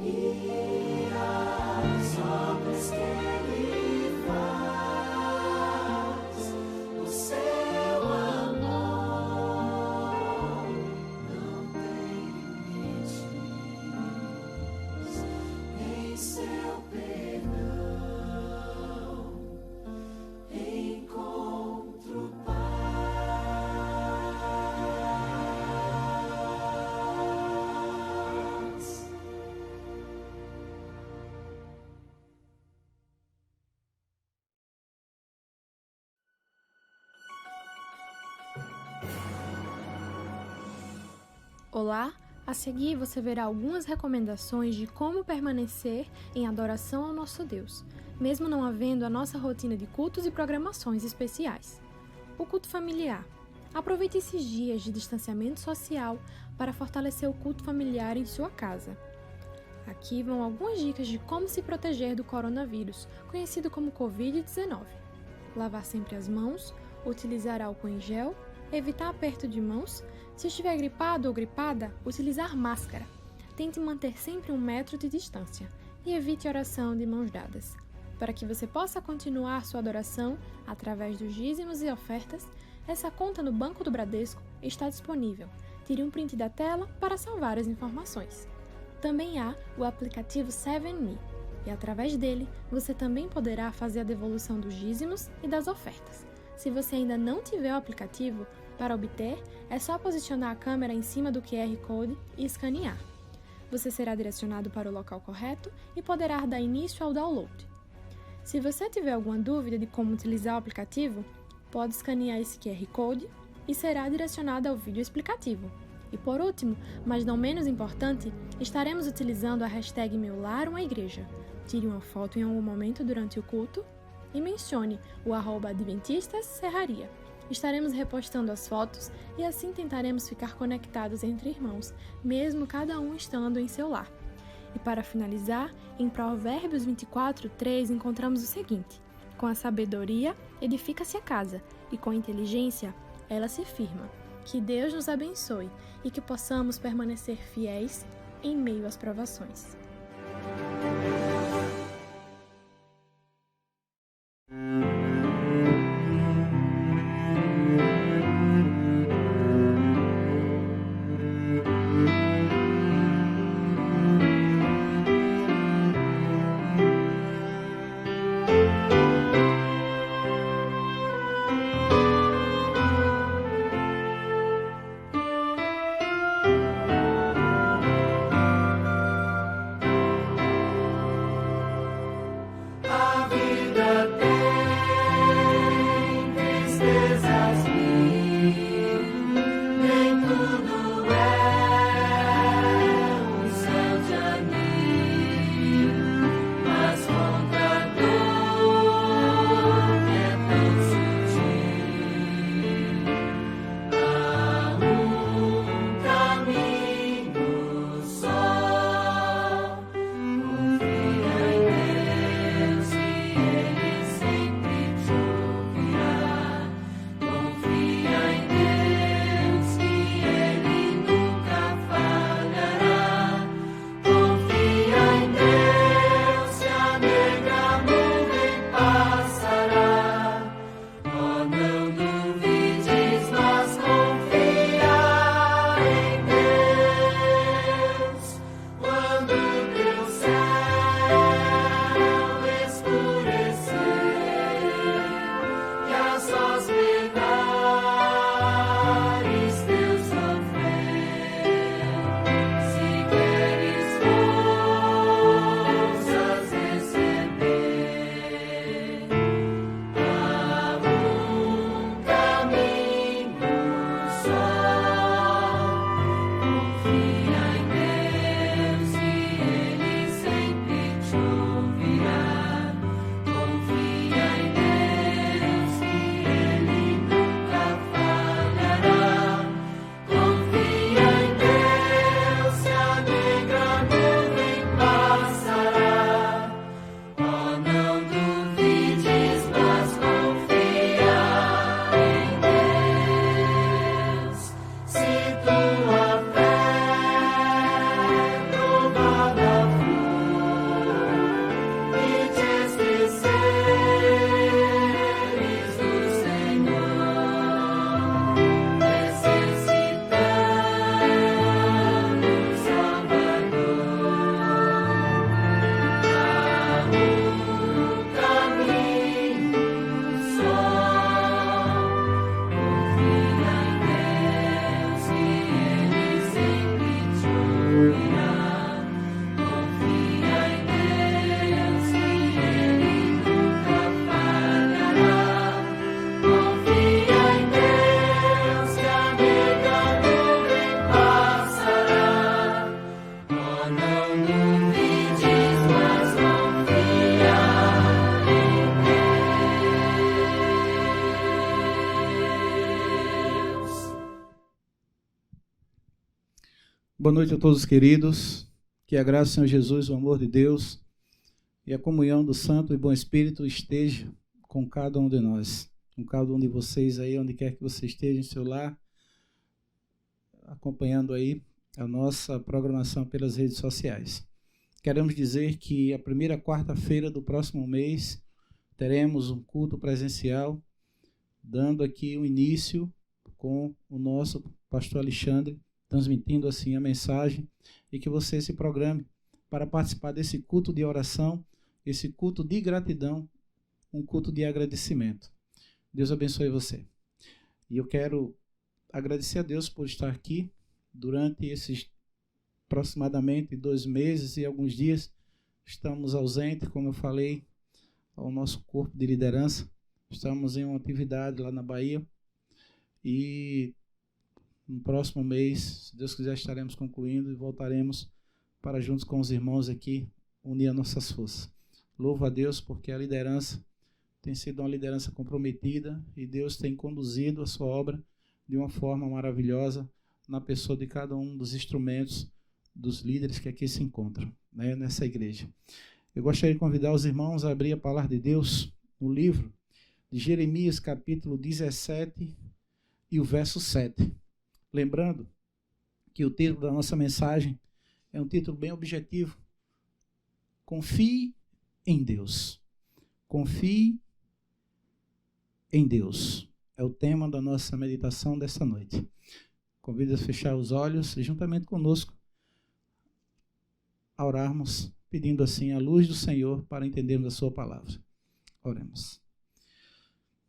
e as obras que Ele faz, o seu amor não tem limites, em seu perdão encontro paz. Olá, a seguir você verá algumas recomendações de como permanecer em adoração ao nosso Deus, mesmo não havendo a nossa rotina de cultos e programações especiais. O culto familiar. Aproveite esses dias de distanciamento social para fortalecer o culto familiar em sua casa. Aqui vão algumas dicas de como se proteger do coronavírus, conhecido como Covid-19. Lavar sempre as mãos, utilizar álcool em gel, evitar aperto de mãos. Se estiver gripado ou gripada, utilizar máscara. Tente manter sempre 1 metro de distância e evite oração de mãos dadas. Para que você possa continuar sua adoração através dos dízimos e ofertas, essa conta no Banco do Bradesco está disponível. Tire um print da tela para salvar as informações. Também há o aplicativo 7Me e através dele você também poderá fazer a devolução dos dízimos e das ofertas. Se você ainda não tiver o aplicativo, para obter, é só posicionar a câmera em cima do QR Code e escanear. Você será direcionado para o local correto e poderá dar início ao download. Se você tiver alguma dúvida de como utilizar o aplicativo, pode escanear esse QR Code e será direcionado ao vídeo explicativo. E por último, mas não menos importante, estaremos utilizando a hashtag #MeuLarUmaIgreja. Tire uma foto em algum momento durante o culto e mencione o @AdventistasSerraria. Estaremos repostando as fotos e assim tentaremos ficar conectados entre irmãos, mesmo cada um estando em seu lar. E para finalizar, em Provérbios 24:3 encontramos o seguinte: com a sabedoria edifica-se a casa, e com a inteligência ela se firma. Que Deus nos abençoe e que possamos permanecer fiéis em meio às provações. Boa noite a todos, queridos. Que a graça do Senhor Jesus, o amor de Deus e a comunhão do Santo e Bom Espírito esteja com cada um de nós, com cada um de vocês aí, onde quer que você esteja em seu lar, acompanhando aí a nossa programação pelas redes sociais. Queremos dizer que a primeira quarta-feira do próximo mês teremos um culto presencial, dando aqui o início com o nosso pastor Alexandre, transmitindo assim a mensagem, e que você se programe para participar desse culto de oração, esse culto de gratidão, um culto de agradecimento. Deus abençoe você. E eu quero agradecer a Deus por estar aqui durante esses aproximadamente 2 meses e alguns dias. Estamos ausentes, como eu falei, ao nosso corpo de liderança. Estamos em uma atividade lá na Bahia e no próximo mês, se Deus quiser, estaremos concluindo e voltaremos para, juntos com os irmãos aqui, unir as nossas forças. Louvo a Deus porque a liderança tem sido uma liderança comprometida e Deus tem conduzido a sua obra de uma forma maravilhosa na pessoa de cada um dos instrumentos, dos líderes que aqui se encontram, né, nessa igreja. Eu gostaria de convidar os irmãos a abrir a palavra de Deus no livro de Jeremias, capítulo 17 e o verso 7. Lembrando que o título da nossa mensagem é um título bem objetivo. Confie em Deus. Confie em Deus. É o tema da nossa meditação desta noite. Convido a fechar os olhos e juntamente conosco a orarmos, pedindo assim a luz do Senhor para entendermos a sua palavra. Oremos.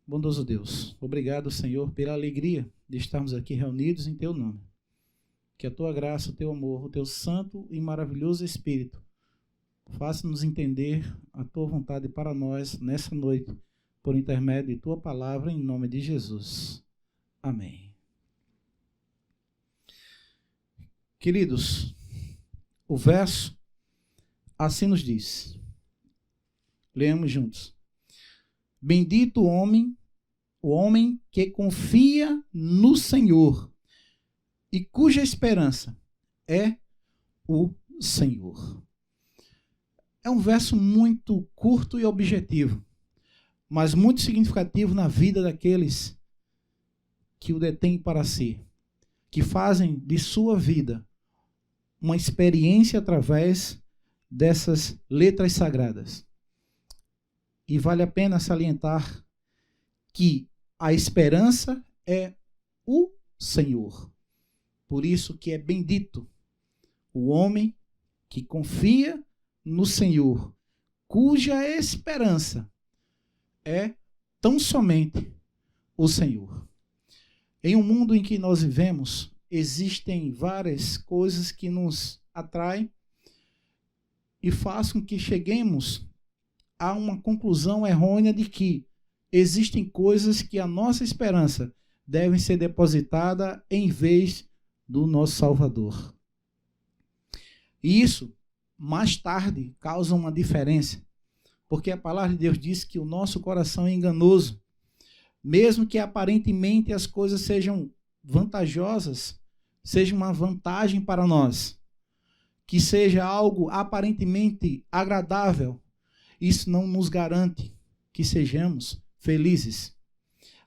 Bondoso Deus, obrigado, Senhor, pela alegria de estarmos aqui reunidos em Teu nome. Que a Tua graça, o Teu amor, o Teu santo e maravilhoso Espírito faça-nos entender a Tua vontade para nós nessa noite, por intermédio de Tua palavra, em nome de Jesus. Amém. Queridos, o verso assim nos diz. Leamos juntos. Bendito o homem que confia no Senhor e cuja esperança é o Senhor. É um verso muito curto e objetivo, mas muito significativo na vida daqueles que o detêm para si, que fazem de sua vida uma experiência através dessas letras sagradas. E vale a pena salientar que a esperança é o Senhor. Por isso que é bendito o homem que confia no Senhor, cuja esperança é tão somente o Senhor. Em um mundo em que nós vivemos, existem várias coisas que nos atraem e fazem com que cheguemos a uma conclusão errônea de que existem coisas que a nossa esperança deve ser depositada em vez do nosso Salvador. E isso, mais tarde, causa uma diferença, porque a palavra de Deus diz que o nosso coração é enganoso. Mesmo que aparentemente as coisas sejam vantajosas, seja uma vantagem para nós, que seja algo aparentemente agradável, isso não nos garante que sejamos felizes.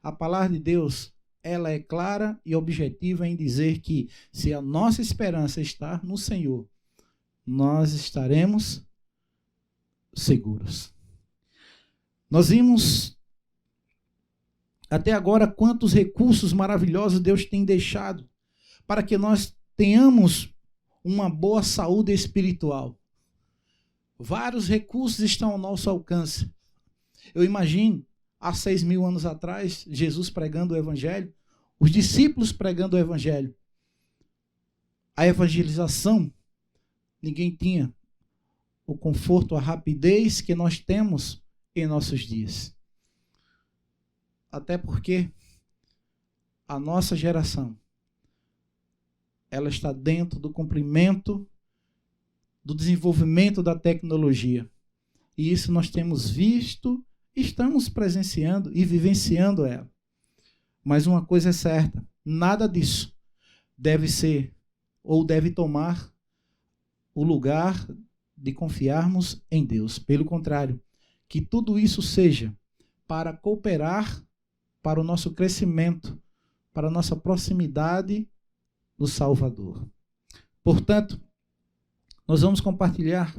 A palavra de Deus, ela é clara e objetiva em dizer que se a nossa esperança está no Senhor, nós estaremos seguros. Nós vimos até agora quantos recursos maravilhosos Deus tem deixado para que nós tenhamos uma boa saúde espiritual. Vários recursos estão ao nosso alcance. Eu imagino, há 6.000 anos atrás, Jesus pregando o Evangelho, os discípulos pregando o Evangelho. A evangelização, ninguém tinha o conforto, a rapidez que nós temos em nossos dias. Até porque a nossa geração, ela está dentro do cumprimento do desenvolvimento da tecnologia. E isso nós temos visto, estamos presenciando e vivenciando ela. Mas uma coisa é certa, nada disso deve ser ou deve tomar o lugar de confiarmos em Deus. Pelo contrário, que tudo isso seja para cooperar para o nosso crescimento, para a nossa proximidade do Salvador. Portanto, nós vamos compartilhar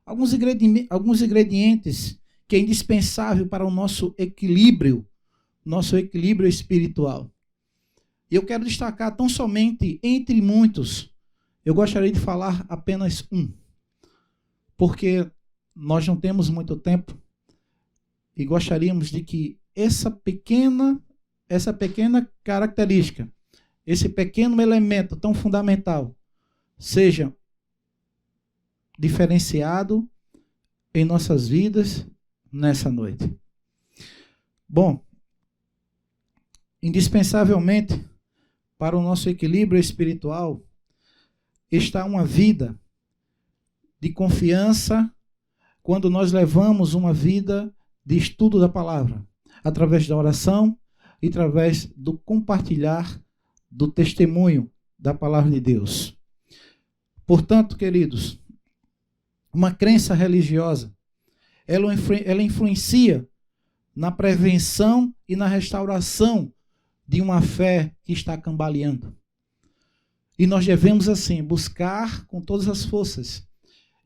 alguns ingredientes que é indispensável para o nosso equilíbrio espiritual. E eu quero destacar tão somente entre muitos, eu gostaria de falar apenas um, porque nós não temos muito tempo e gostaríamos de que essa pequena característica, esse pequeno elemento tão fundamental, seja diferenciado em nossas vidas nessa noite. Bom, indispensavelmente para o nosso equilíbrio espiritual está uma vida de confiança quando nós levamos uma vida de estudo da palavra, através da oração e através do compartilhar do testemunho da palavra de Deus. Portanto, queridos, uma crença religiosa, ela influencia na prevenção e na restauração de uma fé que está cambaleando. E nós devemos, assim, buscar com todas as forças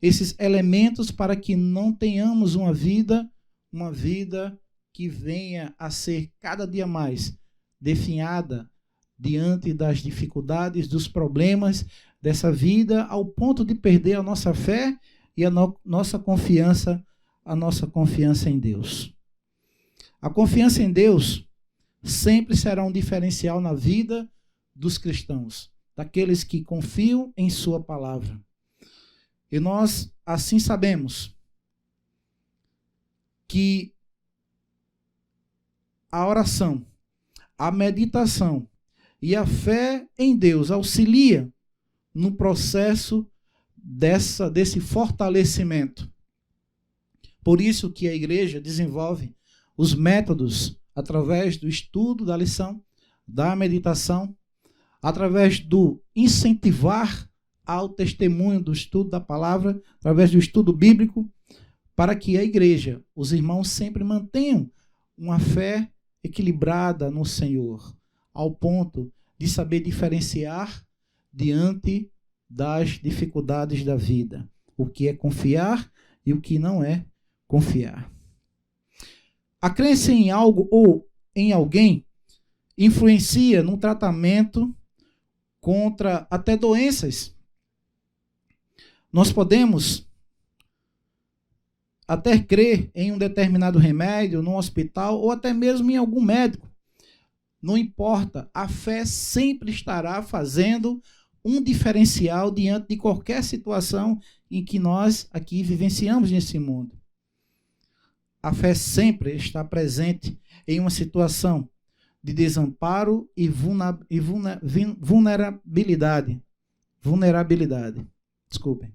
esses elementos para que não tenhamos uma vida que venha a ser cada dia mais definhada diante das dificuldades, dos problemas dessa vida, ao ponto de perder a nossa fé e a nossa confiança em Deus. A confiança em Deus sempre será um diferencial na vida dos cristãos, daqueles que confiam em sua palavra. E nós assim sabemos que a oração, a meditação e a fé em Deus auxilia no processo desse fortalecimento. Por isso que a igreja desenvolve os métodos através do estudo da lição, da meditação, através do incentivar ao testemunho do estudo da palavra, através do estudo bíblico, para que a igreja, os irmãos sempre mantenham uma fé equilibrada no Senhor, ao ponto de saber diferenciar diante das dificuldades da vida, o que é confiar e o que não é confiar. A crença em algo ou em alguém influencia no tratamento contra até doenças. Nós podemos até crer em um determinado remédio, num hospital ou até mesmo em algum médico. Não importa, a fé sempre estará fazendo um diferencial diante de qualquer situação em que nós aqui vivenciamos nesse mundo. A fé sempre está presente em uma situação de desamparo e vulnerabilidade. Desculpem.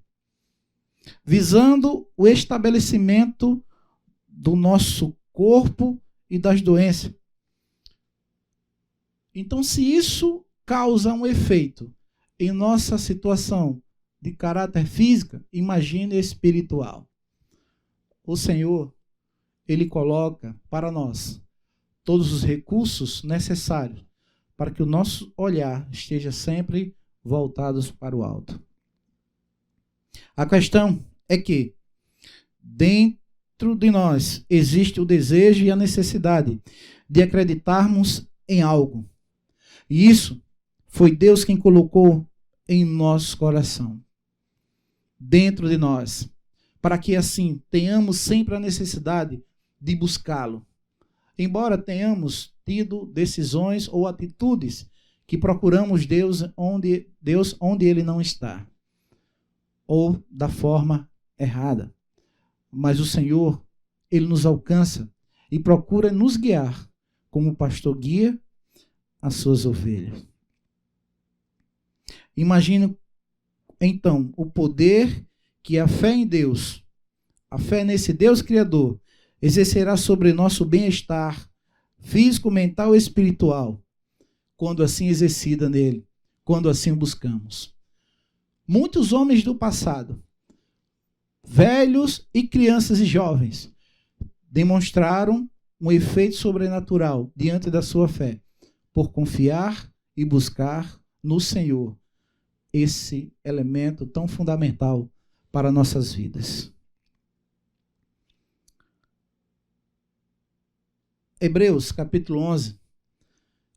Visando o estabelecimento do nosso corpo e das doenças. Então, se isso causa um efeito em nossa situação de caráter físico, imagine espiritual. O Senhor, Ele coloca para nós todos os recursos necessários para que o nosso olhar esteja sempre voltados para o alto. A questão é que dentro de nós existe o desejo e a necessidade de acreditarmos em algo. E isso foi Deus quem colocou em nosso coração, dentro de nós, para que assim tenhamos sempre a necessidade de buscá-lo. Embora tenhamos tido decisões ou atitudes que procuramos Deus onde Ele não está, ou da forma errada. Mas o Senhor, Ele nos alcança e procura nos guiar, como o pastor guia as suas ovelhas. Imagine, então, o poder que a fé em Deus, a fé nesse Deus Criador, exercerá sobre nosso bem-estar físico, mental e espiritual, quando assim exercida nele, quando assim o buscamos. Muitos homens do passado, velhos e crianças e jovens, demonstraram um efeito sobrenatural diante da sua fé, por confiar e buscar no Senhor esse elemento tão fundamental para nossas vidas. Hebreus capítulo 11.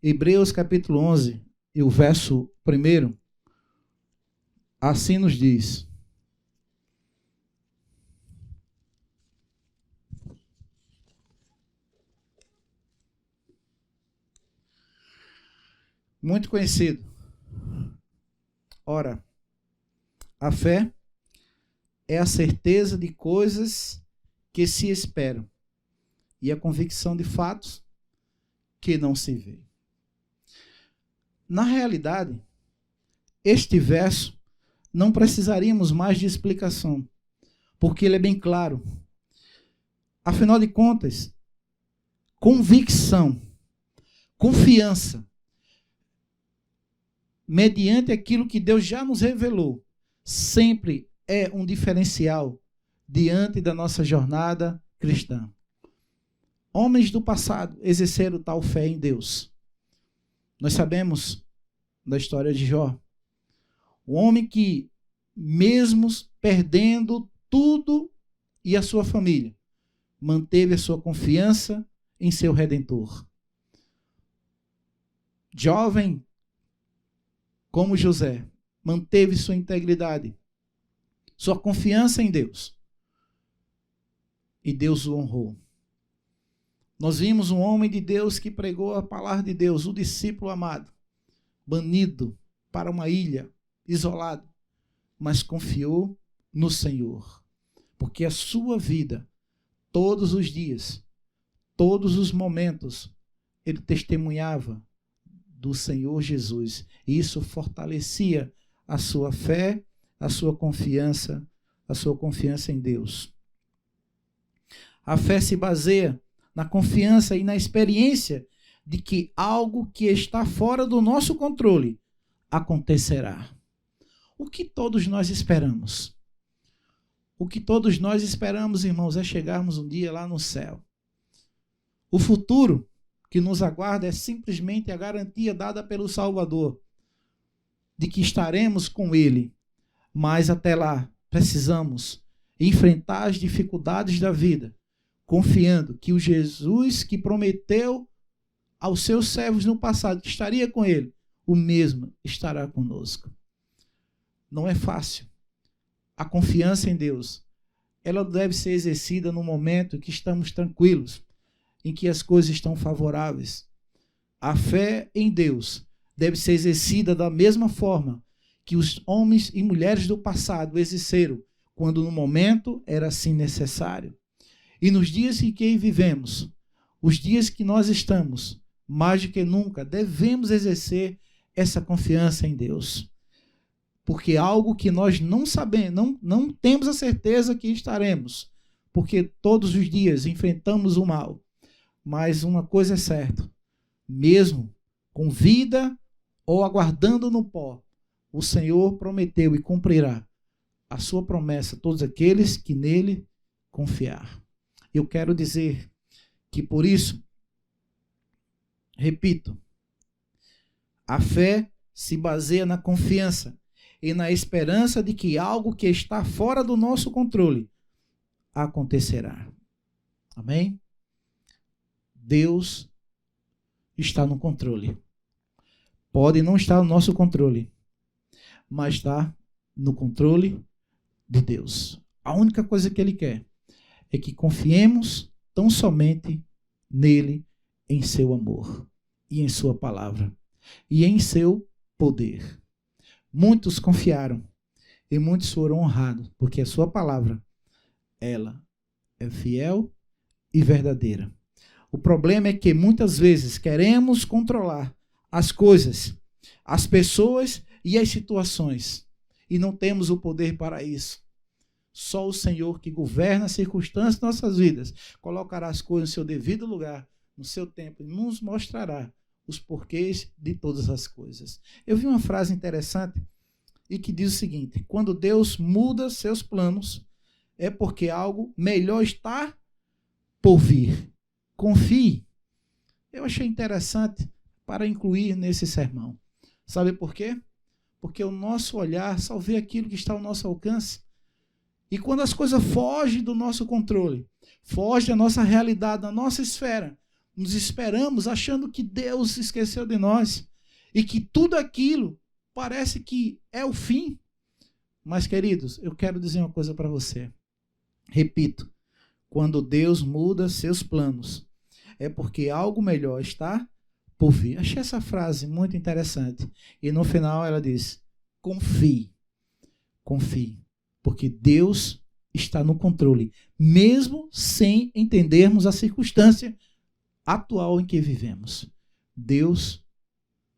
Hebreus capítulo 11 e o verso 1, assim nos diz: muito conhecido. Ora, a fé é a certeza de coisas que se esperam e a convicção de fatos que não se vê. Na realidade, este verso não precisaríamos mais de explicação, porque ele é bem claro. Afinal de contas, convicção, confiança, mediante aquilo que Deus já nos revelou, sempre é um diferencial diante da nossa jornada cristã. Homens do passado exerceram tal fé em Deus. Nós sabemos da história de Jó. O homem que, mesmo perdendo tudo e a sua família, manteve a sua confiança em seu Redentor. Jovem como José, manteve sua integridade, sua confiança em Deus. E Deus o honrou. Nós vimos um homem de Deus que pregou a palavra de Deus, o discípulo amado, banido para uma ilha, isolado, mas confiou no Senhor. Porque a sua vida, todos os dias, todos os momentos, ele testemunhava do Senhor Jesus. E isso fortalecia a sua fé, a sua confiança em Deus. A fé se baseia na confiança e na experiência de que algo que está fora do nosso controle acontecerá. O que todos nós esperamos? O que todos nós esperamos, irmãos, é chegarmos um dia lá no céu. O futuro que nos aguarda é simplesmente a garantia dada pelo Salvador de que estaremos com Ele. Mas até lá precisamos enfrentar as dificuldades da vida, confiando que o Jesus que prometeu aos seus servos no passado que estaria com Ele, o mesmo estará conosco. Não é fácil. A confiança em Deus, ela deve ser exercida no momento que estamos tranquilos, em que as coisas estão favoráveis. A fé em Deus deve ser exercida da mesma forma que os homens e mulheres do passado exerceram, quando no momento era assim necessário. E nos dias em que vivemos, os dias que nós estamos, mais do que nunca, devemos exercer essa confiança em Deus. Porque algo que nós não sabemos, não temos a certeza que estaremos, porque todos os dias enfrentamos o mal. Mas uma coisa é certa, mesmo com vida ou aguardando no pó, o Senhor prometeu e cumprirá a sua promessa a todos aqueles que nele confiar. Eu quero dizer que por isso, repito, a fé se baseia na confiança e na esperança de que algo que está fora do nosso controle acontecerá. Amém? Deus está no controle. Pode não estar no nosso controle, mas está no controle de Deus. A única coisa que Ele quer é que confiemos tão somente nele, em seu amor e em sua palavra e em seu poder. Muitos confiaram e muitos foram honrados, porque a sua palavra, ela é fiel e verdadeira. O problema é que muitas vezes queremos controlar as coisas, as pessoas e as situações, e não temos o poder para isso. Só o Senhor que governa as circunstâncias de nossas vidas colocará as coisas no seu devido lugar, no seu tempo, e nos mostrará os porquês de todas as coisas. Eu vi uma frase interessante e que diz o seguinte: quando Deus muda seus planos, é porque algo melhor está por vir. Confie. Eu achei interessante para incluir nesse sermão. Sabe por quê? Porque o nosso olhar só vê aquilo que está ao nosso alcance. E quando as coisas fogem do nosso controle, fogem da nossa realidade, da nossa esfera, nos esperamos achando que Deus se esqueceu de nós e que tudo aquilo parece que é o fim. Mas, queridos, eu quero dizer uma coisa para você. Repito, quando Deus muda seus planos, é porque algo melhor está por vir. Achei essa frase muito interessante. E no final ela diz: confie, confie, porque Deus está no controle, mesmo sem entendermos a circunstância atual em que vivemos. Deus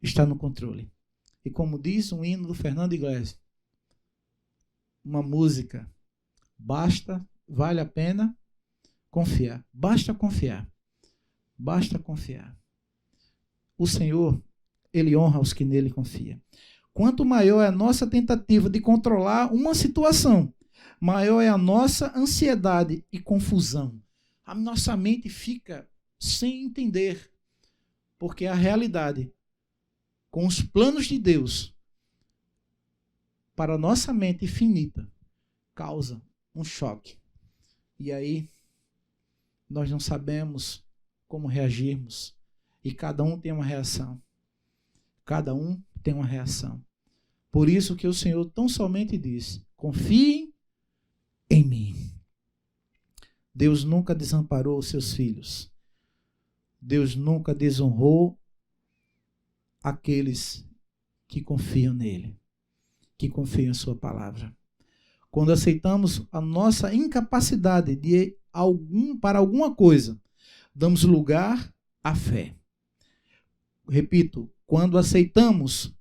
está no controle. E como diz um hino do Fernando Iglesias, uma música: vale a pena confiar. Basta confiar. Basta confiar. O Senhor, Ele honra os que nele confiam. Quanto maior é a nossa tentativa de controlar uma situação, maior é a nossa ansiedade e confusão. A nossa mente fica sem entender, porque a realidade, com os planos de Deus, para a nossa mente finita, causa um choque. E aí, nós não sabemos como reagirmos. E cada um tem uma reação. Cada um tem uma reação. Por isso que o Senhor tão somente diz: confiem em mim. Deus nunca desamparou os seus filhos. Deus nunca desonrou aqueles que confiam nele, que confiam em sua palavra. Quando aceitamos a nossa incapacidade para alguma coisa, damos lugar à fé. Repito, quando aceitamos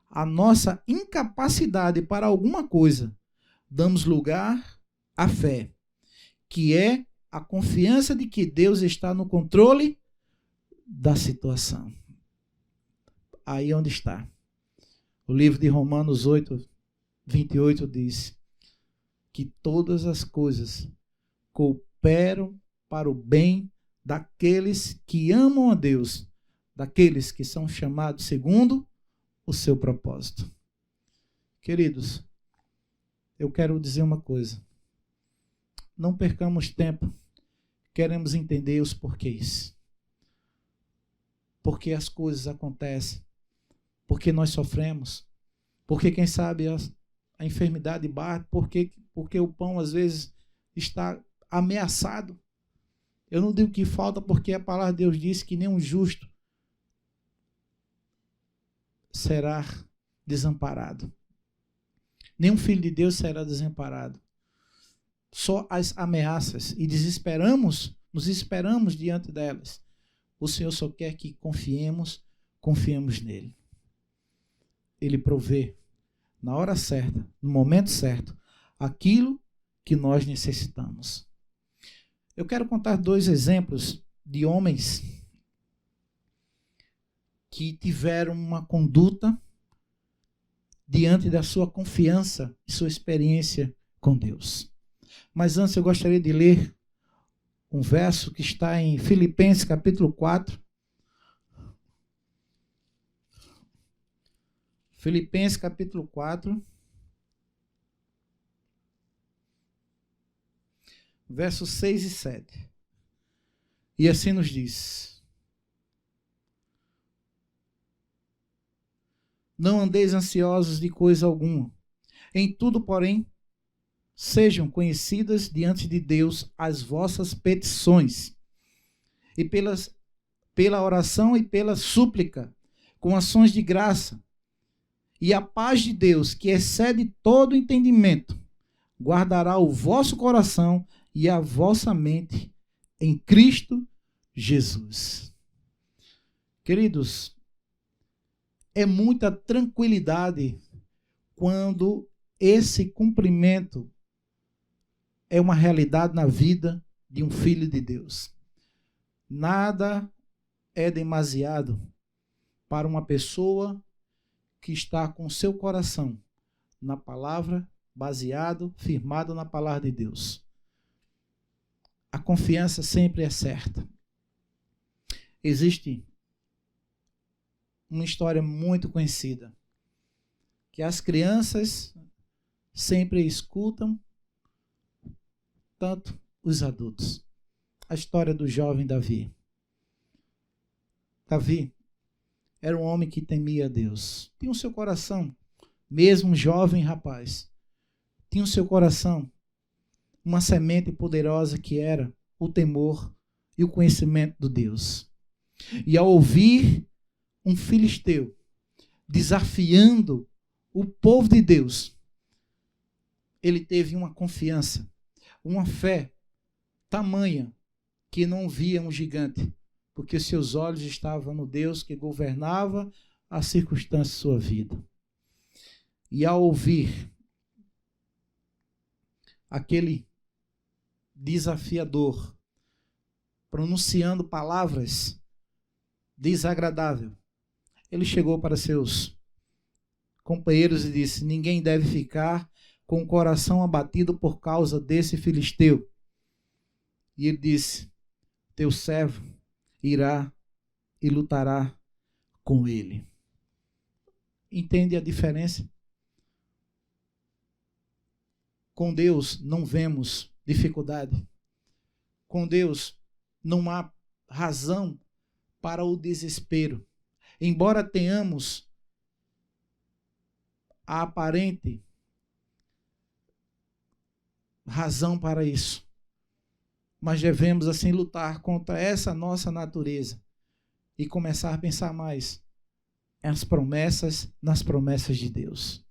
a nossa incapacidade para alguma coisa, damos lugar à fé, que é a confiança de que Deus está no controle da situação. Aí onde está. O livro de Romanos 8, 28 diz que todas as coisas cooperam para o bem daqueles que amam a Deus, daqueles que são chamados segundo o seu propósito. Queridos, eu quero dizer uma coisa. Não percamos tempo. Queremos entender os porquês. Por que as coisas acontecem? Por que nós sofremos? Porque, quem sabe, a enfermidade bate? Porque o pão, às vezes, está ameaçado. Eu não digo que falta, porque a palavra de Deus diz que nenhum justo será desamparado. Nenhum filho de Deus será desamparado. Só as ameaças. E nos esperamos diante delas. O Senhor só quer que confiemos nele. Ele provê, na hora certa, no momento certo, aquilo que nós necessitamos. Eu quero contar 2 exemplos de homens que tiveram uma conduta diante da sua confiança e sua experiência com Deus. Mas antes eu gostaria de ler um verso que está em Filipenses capítulo 4. Filipenses capítulo 4. Versos 6 e 7. E assim nos diz: não andeis ansiosos de coisa alguma. Em tudo, porém, sejam conhecidas diante de Deus as vossas petições, e pela oração e pela súplica, com ações de graça. E a paz de Deus, que excede todo entendimento, guardará o vosso coração e a vossa mente em Cristo Jesus. Queridos, é muita tranquilidade quando esse cumprimento é uma realidade na vida de um filho de Deus. Nada é demasiado para uma pessoa que está com seu coração na palavra, baseado, firmado na palavra de Deus. A confiança sempre é certa. Existe uma história muito conhecida, que as crianças sempre escutam, tanto os adultos. A história do jovem Davi. Davi era um homem que temia a Deus. Tinha o seu coração, mesmo um jovem rapaz, tinha o seu coração uma semente poderosa que era o temor e o conhecimento do Deus. E ao ouvir um filisteu desafiando o povo de Deus, ele teve uma confiança, uma fé tamanha que não via um gigante, porque seus olhos estavam no Deus que governava as circunstâncias de sua vida. E ao ouvir aquele desafiador pronunciando palavras desagradáveis, ele chegou para seus companheiros e disse: ninguém deve ficar com o coração abatido por causa desse filisteu. E ele disse: teu servo irá e lutará com ele. Entende a diferença? Com Deus não vemos dificuldade. Com Deus não há razão para o desespero. Embora tenhamos a aparente razão para isso, mas devemos assim lutar contra essa nossa natureza e começar a pensar mais nas promessas de Deus.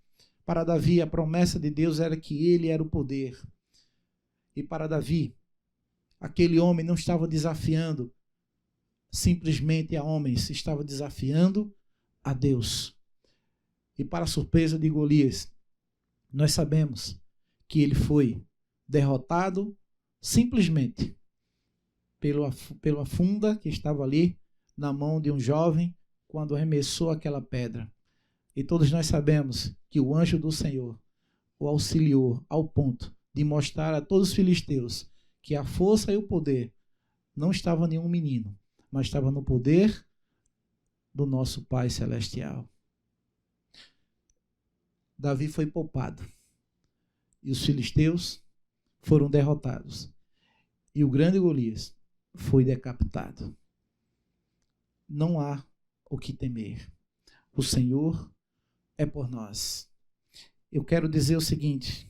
Para Davi, a promessa de Deus era que ele era o poder. E para Davi, aquele homem não estava desafiando simplesmente a homens, estava desafiando a Deus. E para a surpresa de Golias, nós sabemos que ele foi derrotado simplesmente pela funda que estava ali na mão de um jovem quando arremessou aquela pedra. E todos nós sabemos que o anjo do Senhor o auxiliou ao ponto de mostrar a todos os filisteus que a força e o poder não estava em nenhum menino, mas estava no poder do nosso Pai Celestial. Davi foi poupado e os filisteus foram derrotados. E o grande Golias foi decapitado. Não há o que temer. O Senhor é por nós. Eu quero dizer o seguinte: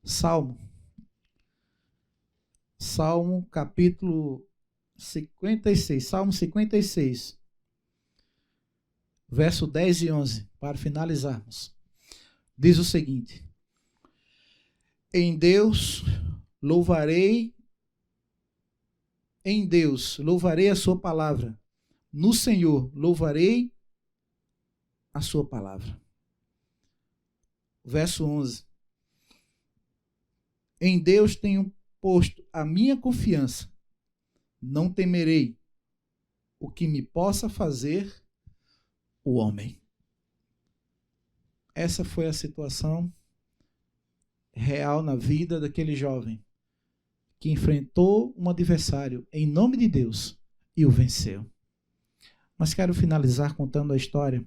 Salmo capítulo 56, Salmo 56, verso 10 e 11, para finalizarmos. Diz o seguinte: em Deus louvarei a sua palavra. No Senhor louvarei a sua palavra. Verso 11. Em Deus tenho posto a minha confiança. Não temerei o que me possa fazer o homem. Essa foi a situação real na vida daquele jovem que enfrentou um adversário em nome de Deus e o venceu. Mas quero finalizar contando a história,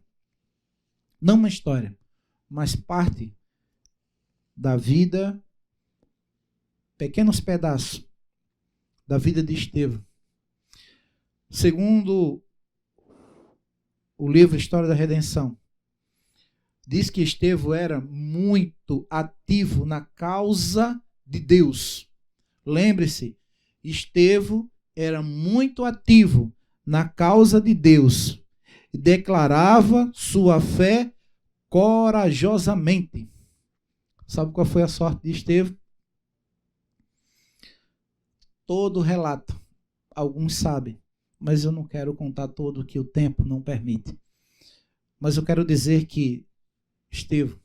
não uma história, mas parte da vida, pequenos pedaços da vida de Estevão. Segundo o livro História da Redenção, diz que Estevão era muito ativo na causa de Deus. Lembre-se, Estevão era muito ativo na causa de Deus e declarava sua fé corajosamente. Sabe qual foi a sorte de Estevão? Todo o relato, alguns sabem, mas eu não quero contar todo, que o tempo não permite. Mas eu quero dizer que Estevão,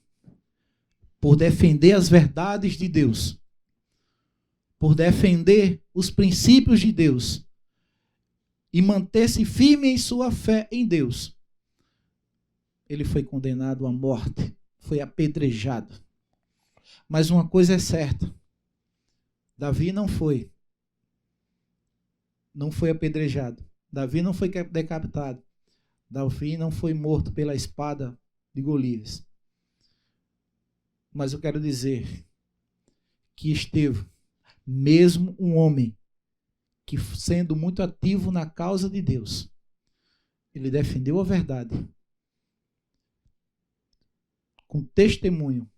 por defender as verdades de Deus, por defender os princípios de Deus e manter-se firme em sua fé em Deus, ele foi condenado à morte, foi apedrejado. Mas uma coisa é certa, Davi não foi apedrejado, Davi não foi decapitado, Davi não foi morto pela espada de Golias. Mas eu quero dizer que Estevão, mesmo um homem que, sendo muito ativo na causa de Deus, ele defendeu a verdade com testemunho,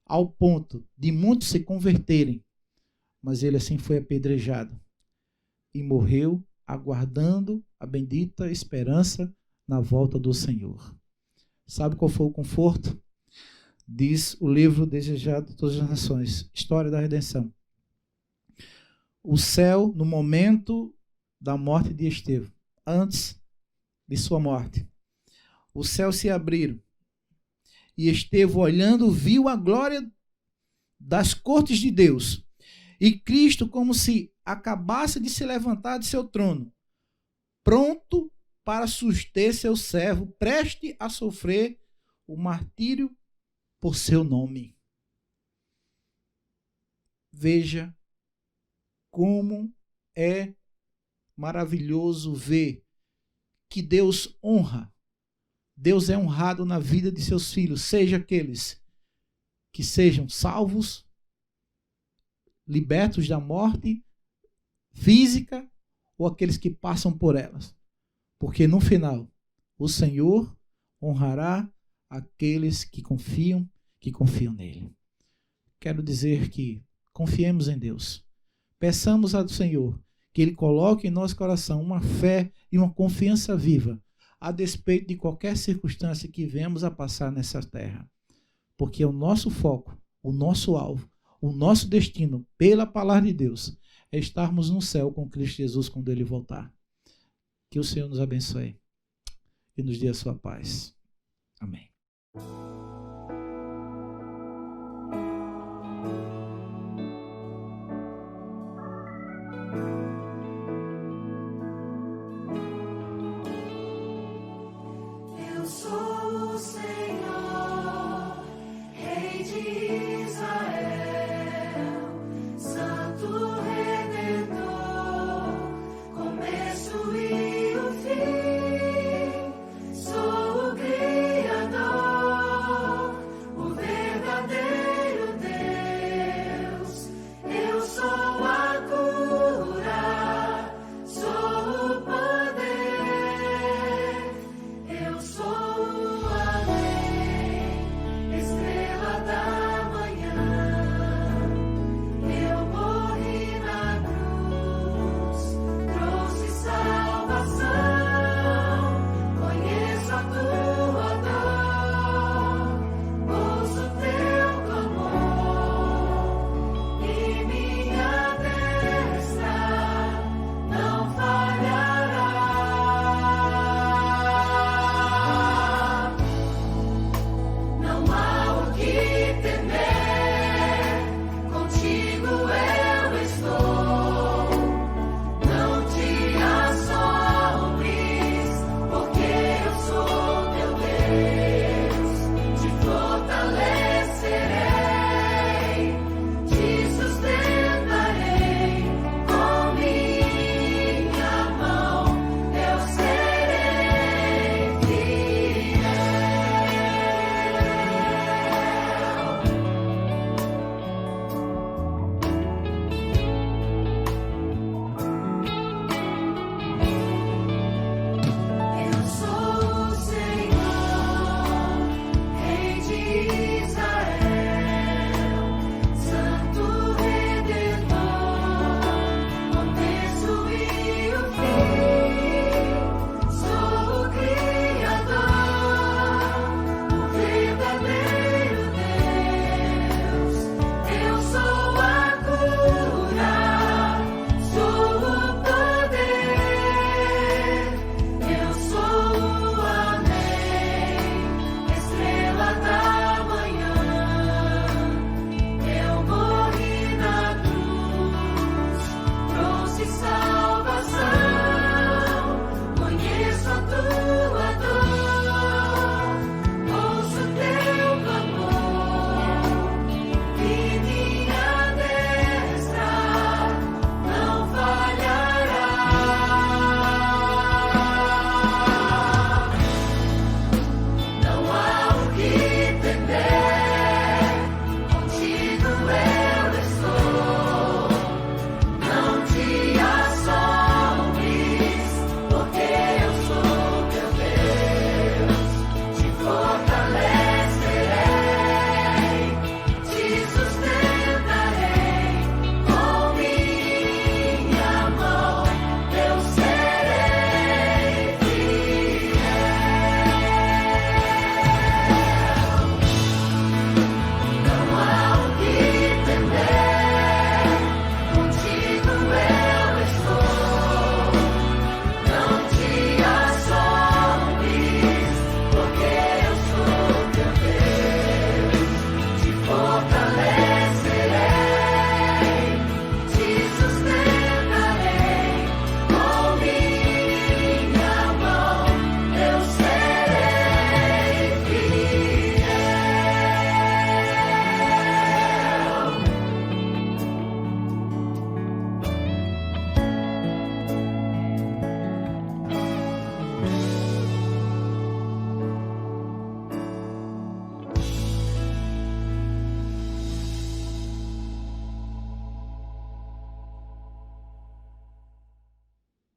ao ponto de muitos se converterem, mas ele assim foi apedrejado e morreu aguardando a bendita esperança na volta do Senhor. Sabe qual foi o conforto? Diz o livro Desejado de Todas as Nações, História da Redenção. O céu, no momento da morte de Estevão, antes de sua morte, o céu se abriram e Estevão, olhando, viu a glória das cortes de Deus e Cristo como se acabasse de se levantar de seu trono, pronto para suster seu servo, preste a sofrer o martírio por seu nome. Veja como é maravilhoso ver que Deus honra, Deus é honrado na vida de seus filhos, seja aqueles que sejam salvos, libertos da morte física, ou aqueles que passam por elas. Porque no final, o Senhor honrará aqueles que confiam nele. Quero dizer que confiemos em Deus. Peçamos ao Senhor que Ele coloque em nosso coração uma fé e uma confiança viva, a despeito de qualquer circunstância que venhamos a passar nessa terra. Porque o nosso foco, o nosso alvo, o nosso destino, pela palavra de Deus, é estarmos no céu com Cristo Jesus quando Ele voltar. Que o Senhor nos abençoe e nos dê a sua paz. Amém. Eu sou o Senhor, Rei de Israel, Santo Redentor, começo e o fim. Sou o Criador.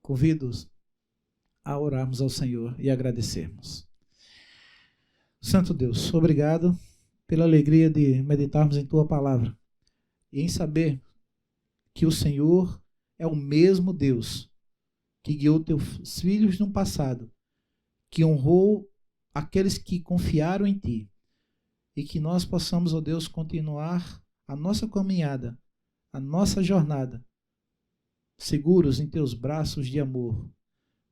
convido-os a orarmos ao Senhor e agradecermos. Santo Deus, obrigado pela alegria de meditarmos em Tua palavra e em saber que o Senhor é o mesmo Deus que guiou Teus filhos no passado, que honrou aqueles que confiaram em Ti, e que nós possamos, ó Deus, continuar a nossa caminhada, a nossa jornada, seguros em Teus braços de amor,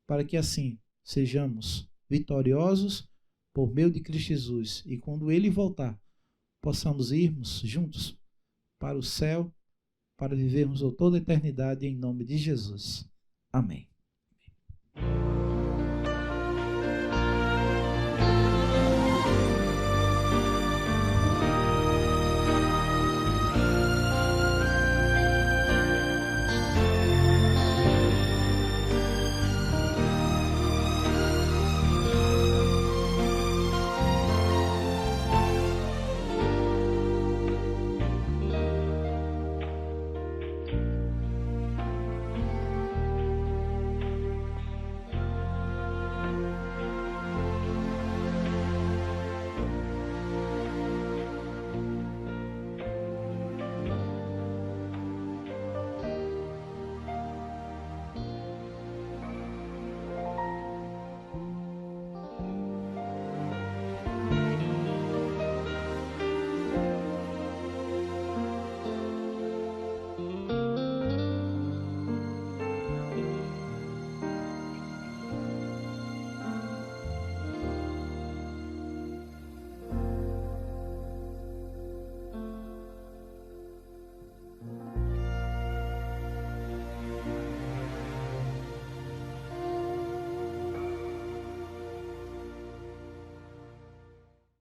para que assim sejamos vitoriosos por meio de Cristo Jesus, e quando Ele voltar, possamos irmos juntos para o céu, para vivermos toda a eternidade em nome de Jesus. Amém.